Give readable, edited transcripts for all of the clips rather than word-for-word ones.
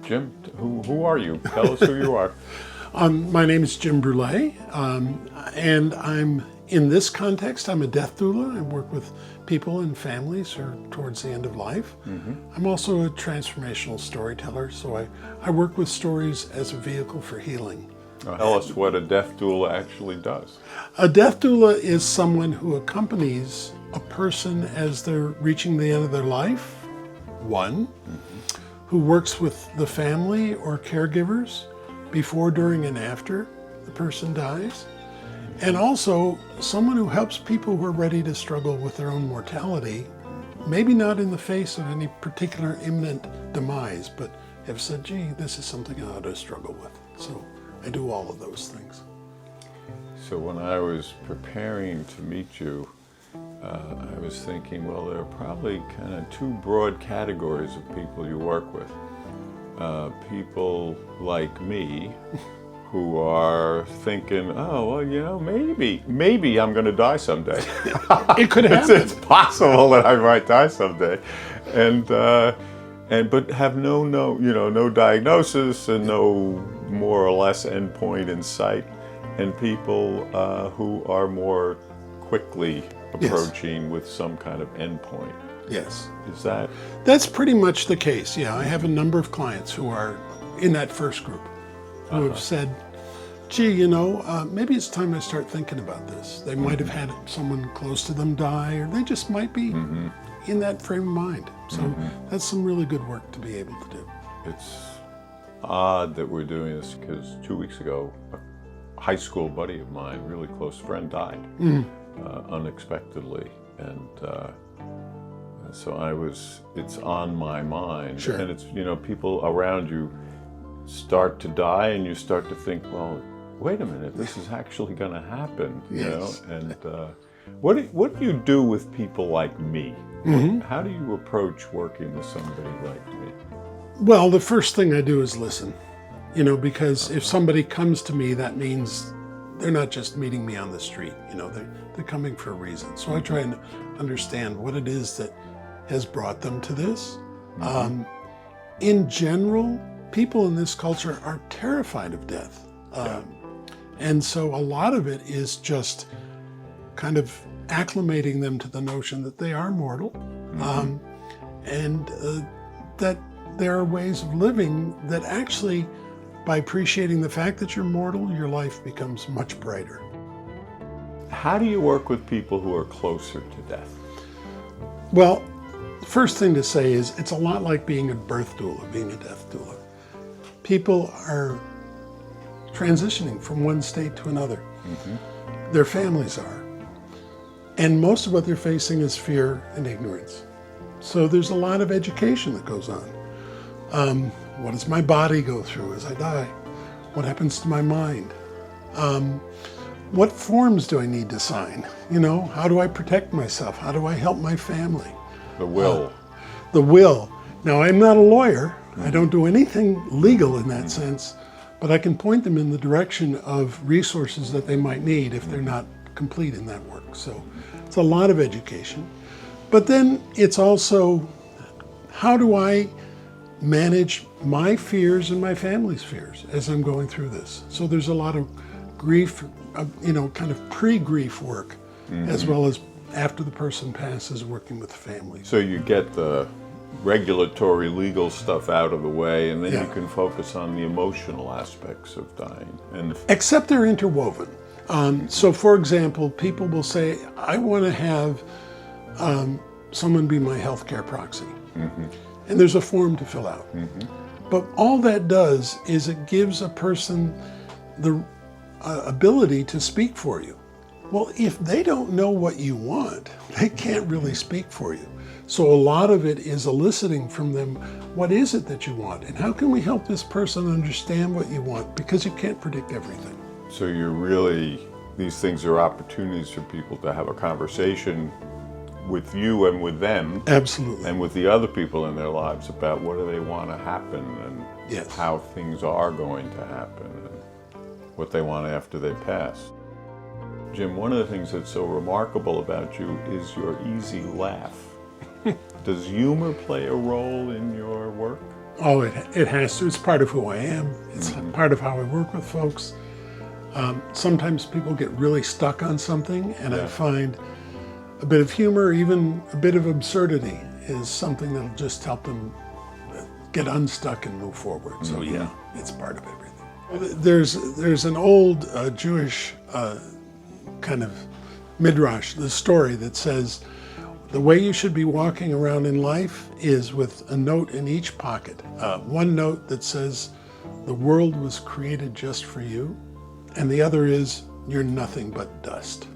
Jim, who are you? Tell us who you are. My name is Jim Brulé, and in this context, I'm a death doula. I work with people and families who are towards the end of life. I'm also a transformational storyteller, so I work with stories as a vehicle for healing. Tell us what a death doula actually does. A death doula is someone who accompanies a person as they're reaching the end of their life, who works with the family or caregivers before, during, and after the person dies, and also someone who helps people who are ready to struggle with their own mortality, maybe not in the face of any particular imminent demise, but have said, gee, this is something I ought to struggle with. So I do all of those things. So when I was preparing to meet you, I was thinking, well, there are probably kind of two broad categories of people you work with. People like me who are thinking, oh, well, you know, maybe I'm going to die someday. It could happen. It's possible that I might die someday. But have no diagnosis and no more or less endpoint in sight. And people who are more quickly approaching with some kind of endpoint. Yes. Is that? That's pretty much the case, yeah. I have a number of clients who are in that first group who have said, gee, maybe it's time I start thinking about this. They might have had someone close to them die, or they just might be in that frame of mind. So that's some really good work to be able to do. It's odd that we're doing this because 2 weeks ago, a high school buddy of mine, really close friend, died unexpectedly. And so it's on my mind. Sure. And it's, people around you start to die and you start to think, well, wait a minute, this is actually going to happen, Yes. And what do you do with people like me? How do you approach working with somebody like me? Well, the first thing I do is listen, because if somebody comes to me, that means they're not just meeting me on the street, they're coming for a reason. So I try and understand what it is that has brought them to this. In general, people in this culture are terrified of death. And so a lot of it is just kind of acclimating them to the notion that they are mortal, and that there are ways of living that actually, by appreciating the fact that you're mortal, your life becomes much brighter. How do you work with people who are closer to death? Well, the first thing to say is it's a lot like being a birth doula, being a death doula. People are transitioning from one state to another. Their families are. And most of what they're facing is fear and ignorance. So there's a lot of education that goes on. What does my body go through as I die? What happens to my mind? What forms do I need to sign? How do I protect myself? How do I help my family? The will. The will. Now, I'm not a lawyer. I don't do anything legal in that sense, but I can point them in the direction of resources that they might need if they're not complete in that work. So it's a lot of education. But then it's also, how do I manage my fears and my family's fears as I'm going through this? So there's a lot of grief, kind of pre-grief work, as well as after the person passes, working with the family. So you get the regulatory legal stuff out of the way, and then you can focus on the emotional aspects of dying. Except they're interwoven. So for example, people will say, I want to have someone be my healthcare proxy. And there's a form to fill out. But all that does is it gives a person the ability to speak for you. Well, if they don't know what you want, they can't really speak for you. So a lot of it is eliciting from them, what is it that you want? And how can we help this person understand what you want? Because you can't predict everything. So these things are opportunities for people to have a conversation with you and with them. Absolutely. And with the other people in their lives about what do they want to happen and how things are going to happen and what they want after they pass. Jim, one of the things that's so remarkable about you is your easy laugh. Does humor play a role in your work? Oh, it has to. It's part of who I am. It's part of how I work with folks. Sometimes people get really stuck on something, and I find a bit of humor, even a bit of absurdity, is something that'll just help them get unstuck and move forward. So yeah, it's part of everything. There's an old Jewish kind of midrash, the story that says, the way you should be walking around in life is with a note in each pocket. One note that says, the world was created just for you, and the other is, you're nothing but dust.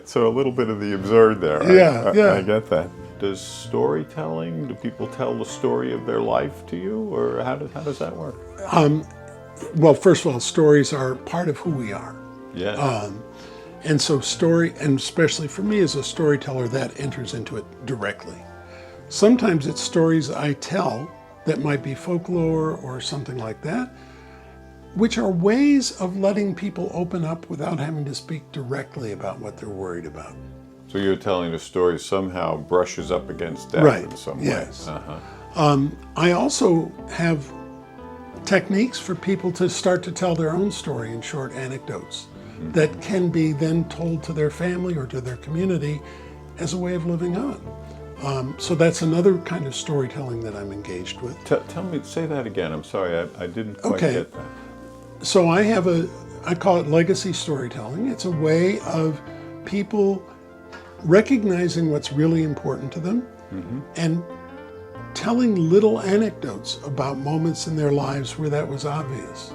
So a little bit of the absurd there. I get that. Does storytelling, do people tell the story of their life to you, or how does that work? Well, first of all, stories are part of who we are. Yeah. And so story, and especially for me as a storyteller, that enters into it directly. Sometimes it's stories I tell that might be folklore or something like that, which are ways of letting people open up without having to speak directly about what they're worried about. So you're telling a story somehow brushes up against death in some way. Yes. I also have techniques for people to start to tell their own story in short anecdotes that can be then told to their family or to their community as a way of living on. So that's another kind of storytelling that I'm engaged with. Tell me, say that again. I'm sorry, I didn't quite get that. So I call it legacy storytelling. It's a way of people recognizing what's really important to them and telling little anecdotes about moments in their lives where that was obvious.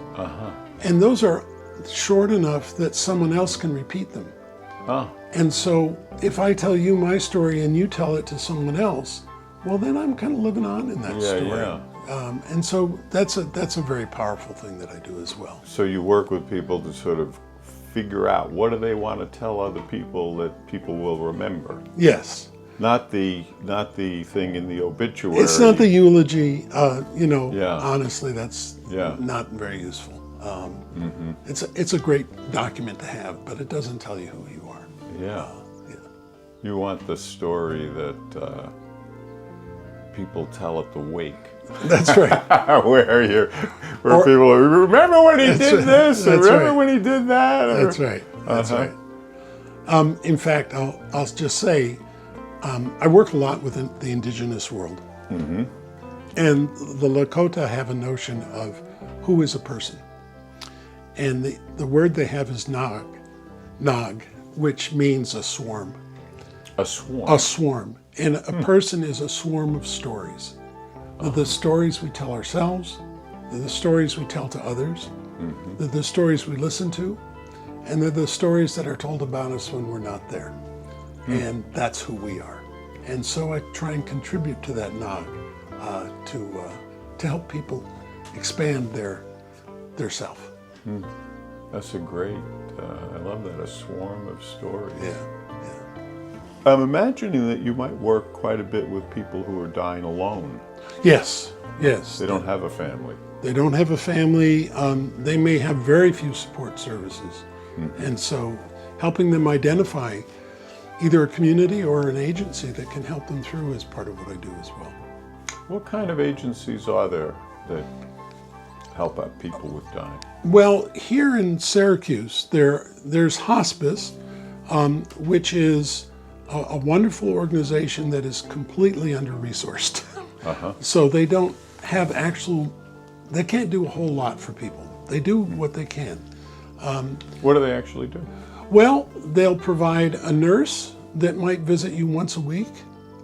And those are short enough that someone else can repeat them. And so if I tell you my story and you tell it to someone else, well, then I'm kind of living on in that story. And so that's a very powerful thing that I do as well. So you work with people to sort of figure out what do they want to tell other people that people will remember. Yes. Not the thing in the obituary. It's not the eulogy. Honestly, that's not very useful. It's a great document to have, but it doesn't tell you who you are. You want the story that people tell at the wake. That's right. where people remember when he did this, or remember when he did that. Or, that's right. That's right. In fact, I'll just say, I work a lot with the indigenous world, and the Lakota have a notion of who is a person, and the word they have is nog, which means a swarm. A swarm. A swarm, and a person is a swarm of stories. They're the stories we tell ourselves, they're the stories we tell to others, they're the stories we listen to, and they're the stories that are told about us when we're not there. And that's who we are. And so I try and contribute to that nog to help people expand their self. That's a great, I love that, a swarm of stories. Yeah. I'm imagining that you might work quite a bit with people who are dying alone. Yes. They don't have a family. They don't have a family. They may have very few support services. And so helping them identify either a community or an agency that can help them through is part of what I do as well. What kind of agencies are there that help out people with dying? Well, here in Syracuse, there's hospice, which is a wonderful organization that is completely under-resourced. So they don't have they can't do a whole lot for people. They do what they can. What do they actually do? Well, they'll provide a nurse that might visit you once a week,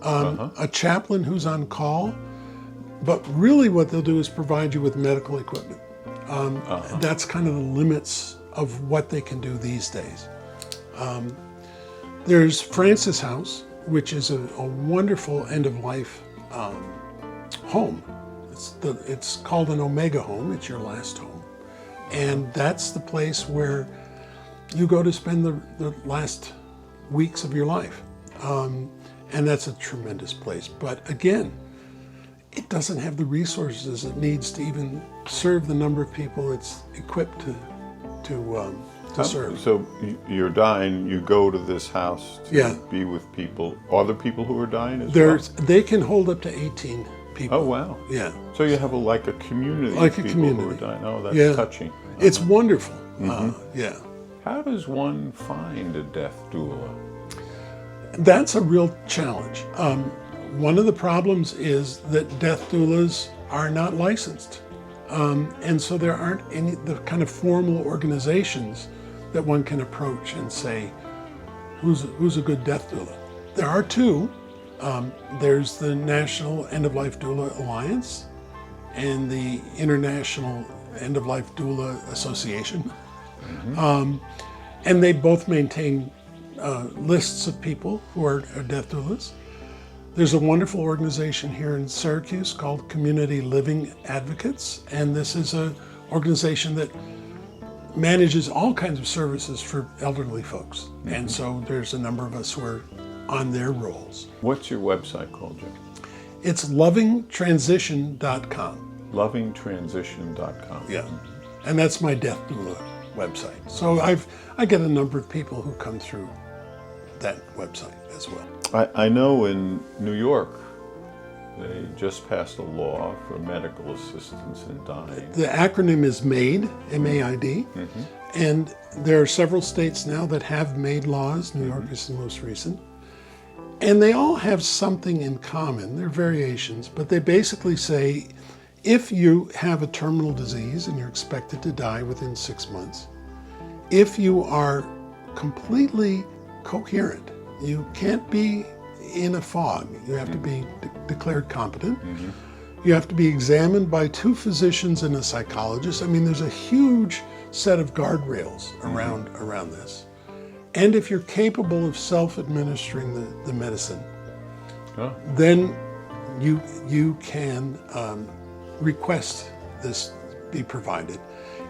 a chaplain who's on call, but really what they'll do is provide you with medical equipment. That's kind of the limits of what they can do these days. There's Francis House, which is a wonderful end-of-life home. It's called an Omega home. It's your last home. And that's the place where you go to spend the last weeks of your life. And that's a tremendous place. But again, it doesn't have the resources it needs to even serve the number of people it's equipped to to serve. So you're dying, you go to this house to Yeah. be with people, other people who are dying as They can hold up to 18 people. well? Oh, wow. Yeah. So you have like a community Like of a people who are community. dying. Oh, that's Yeah. touching. It's wonderful. Yeah. How does one find a death doula? That's a real challenge. One of the problems is that death doulas are not licensed. And so there aren't any the kind of formal organizations that one can approach and say, who's a good death doula? There are two. There's the National End-of-Life Doula Alliance and the International End-of-Life Doula Association. And they both maintain lists of people who are death doulas. There's a wonderful organization here in Syracuse called Community Living Advocates, and this is an organization that manages all kinds of services for elderly folks. And so there's a number of us who are on their rolls. What's your website called, Jim? It's lovingtransition.com. Lovingtransition.com. Yeah, and that's my death doula website. So I get a number of people who come through that website as well. I know in New York, they just passed a law for medical assistance in dying. The acronym is MAID, M-A-I-D, and there are several states now that have MAID laws. New York is the most recent. And they all have something in common. They're variations, but they basically say, if you have a terminal disease and you're expected to die within 6 months, if you are completely coherent, you can't be in a fog. You have to be declared competent. You have to be examined by 2 physicians and a psychologist. I mean, there's a huge set of guardrails around this. And if you're capable of self-administering the medicine, then you can request this be provided.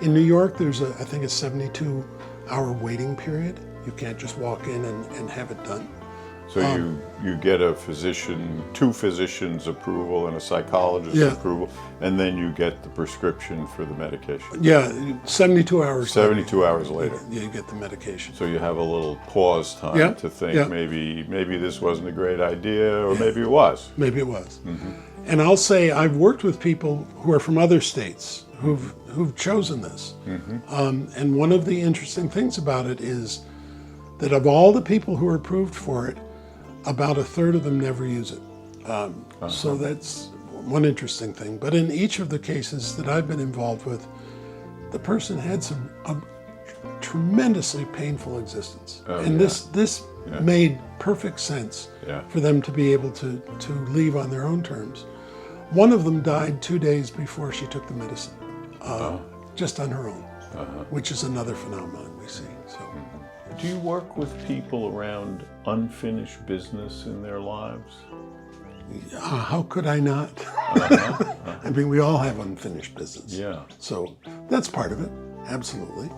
In New York, there's I think a 72-hour waiting period. You can't just walk in and have it done. So you get a physician, 2 physicians' approval and a psychologist's approval, and then you get the prescription for the medication. Yeah, 72 hours 72 hours later. You get the medication. So you have a little pause time to think maybe this wasn't a great idea, or maybe it was. Maybe it was. And I'll say I've worked with people who are from other states who've chosen this. And one of the interesting things about it is that of all the people who are approved for it, about a third of them never use it. So that's one interesting thing. But in each of the cases that I've been involved with, the person had a tremendously painful existence. And this made perfect sense for them to be able to leave on their own terms. One of them died 2 days before she took the medicine, just on her own, which is another phenomenon we see. So. Do you work with people around unfinished business in their lives? How could I not? I mean, we all have unfinished business. Yeah. So that's part of it, absolutely.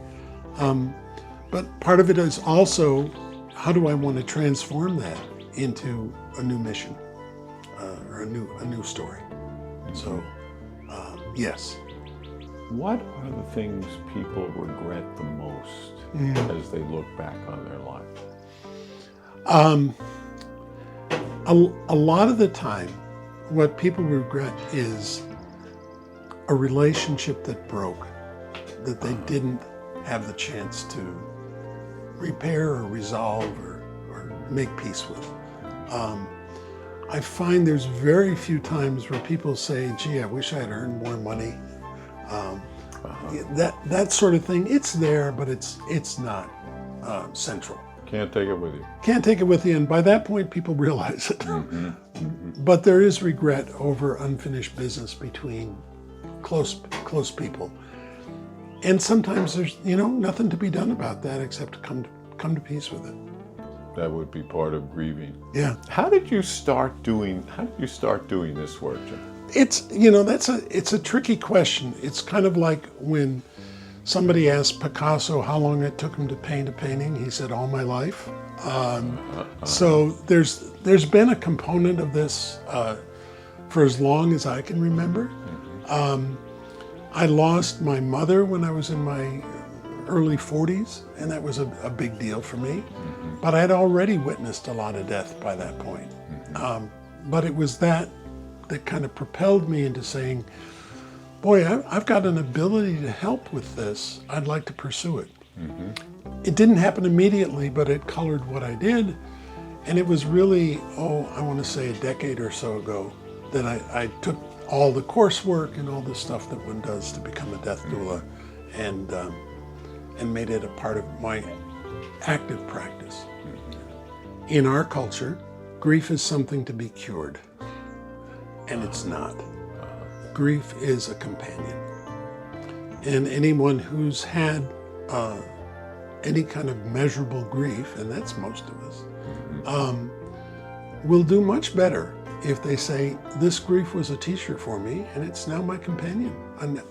But part of it is also, how do I want to transform that into a new mission or a new story? So, yes. What are the things people regret the most as they look back on their life? A lot of the time, what people regret is a relationship that broke, that they didn't have the chance to repair or resolve or make peace with. I find there's very few times where people say, gee, I wish I had earned more money. That sort of thing, it's there, but it's not central. Can't take it with you. Can't take it with you, and by that point, people realize it. But there is regret over unfinished business between close people, and sometimes there's nothing to be done about that except to come to peace with it. That would be part of grieving. Yeah. How did you start doing this work, Jim? It's it's a tricky question. It's kind of like when somebody asked Picasso how long it took him to paint a painting. He said, all my life. So there's been a component of this for as long as I can remember. I lost my mother when I was in my early 40s, and that was a big deal for me. But I'd already witnessed a lot of death by that point. But it was that kind of propelled me into saying, boy, I've got an ability to help with this. I'd like to pursue it. It didn't happen immediately, but it colored what I did. And it was really, I want to say a decade or so ago that I took all the coursework and all the stuff that one does to become a death doula and made it a part of my active practice. In our culture, grief is something to be cured, and it's not. Grief is a companion. And anyone who's had any kind of measurable grief, and that's most of us, will do much better if they say, this grief was a teacher for me, and it's now my companion.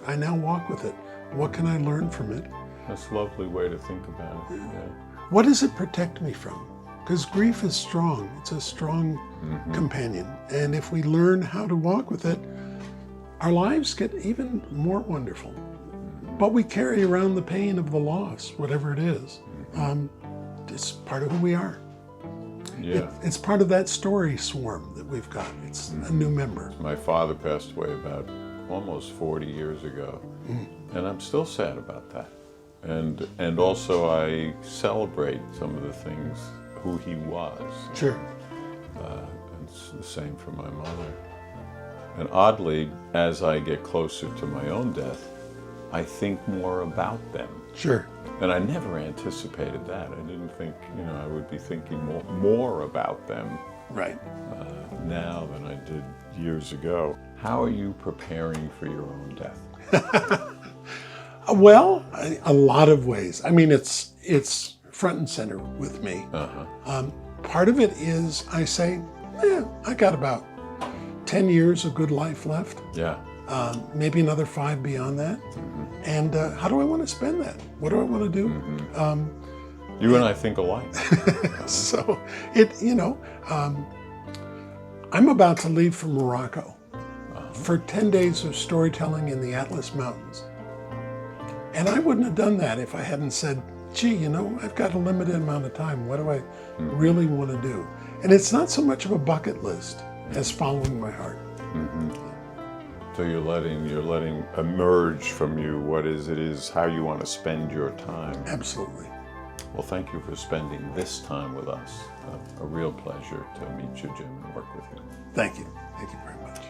I now walk with it. What can I learn from it? That's a lovely way to think about it. Yeah. What does it protect me from? Because grief is strong. It's a strong companion. And if we learn how to walk with it, our lives get even more wonderful. But we carry around the pain of the loss, whatever it is. It's part of who we are. Yeah. It's part of that story swarm that we've got. It's a new member. My father passed away about almost 40 years ago, and I'm still sad about that. And also I celebrate some of the things, who he was. Sure. It's the same for my mother. And oddly, as I get closer to my own death, I think more about them. Sure. And I never anticipated that. I didn't think, I would be thinking more about them Right. now than I did years ago. How are you preparing for your own death? Well, a lot of ways. I mean, it's front and center with me. Part of it is I say, I got about 10 years of good life left. Yeah. Maybe another 5 beyond that. And how do I want to spend that? What do I want to do? You and I think alike. So I'm about to leave for Morocco for 10 days of storytelling in the Atlas Mountains. And I wouldn't have done that if I hadn't said, gee, I've got a limited amount of time. What do I really want to do? And it's not so much of a bucket list as following my heart. So you're letting emerge from you what it is how you want to spend your time. Absolutely. Well, thank you for spending this time with us. A real pleasure to meet you, Jim, and work with you. Thank you. Thank you very much.